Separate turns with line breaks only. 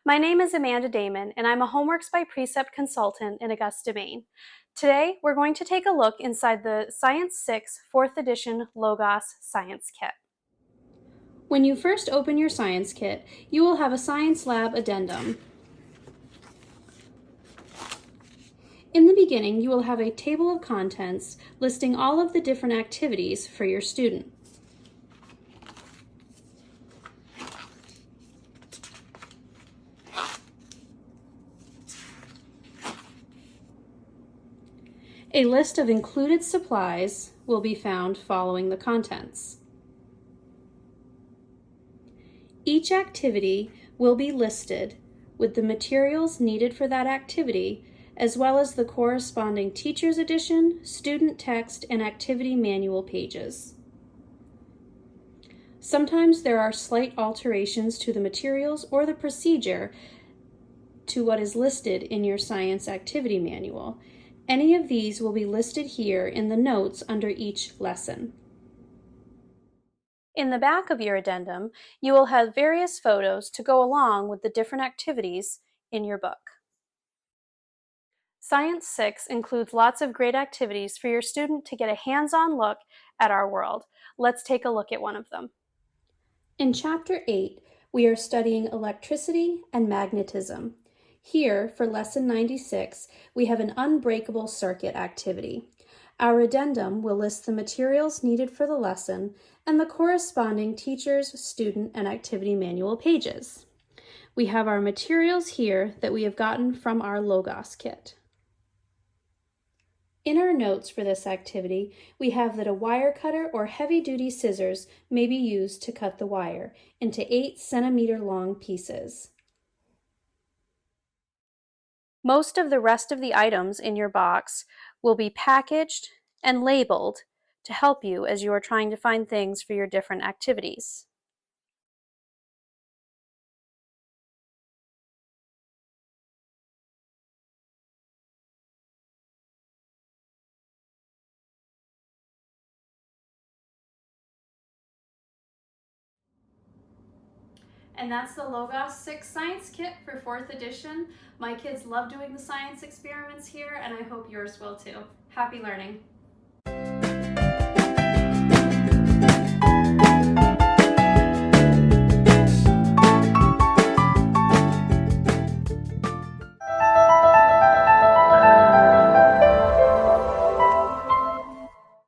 My name is Amanda Damon, and I'm a Homeworks by Precept consultant in Augusta, Maine. Today, we're going to take a look inside the Science 6 4th edition Logos Science Kit. When you first open your science kit, you will have a science lab addendum. In the beginning, you will have a table of contents listing all of the different activities for your student. A list of included supplies will be found following the contents. Each activity will be listed with the materials needed for that activity, as well as the corresponding teacher's edition, student text, and activity manual pages. Sometimes there are slight alterations to the materials or the procedure to what is listed in your science activity manual. Any of these will be listed here in the notes under each lesson. In the back of your addendum, you will have various photos to go along with the different activities in your book. Science 6 includes lots of great activities for your student to get a hands-on look at our world. Let's take a look at one of them. In Chapter 8, we are studying electricity and magnetism. Here, for Lesson 96, we have an unbreakable circuit activity. Our addendum will list the materials needed for the lesson and the corresponding teacher's, student, and activity manual pages. We have our materials here that we have gotten from our Logos kit. In our notes for this activity, we have that a wire cutter or heavy-duty scissors may be used to cut the wire into 8-centimeter long pieces. Most of the rest of the items in your box will be packaged and labeled to help you as you are trying to find things for your different activities. And that's the Logos 6 Science Kit for 4th edition. My kids love doing the science experiments here, and I hope yours will too. Happy learning!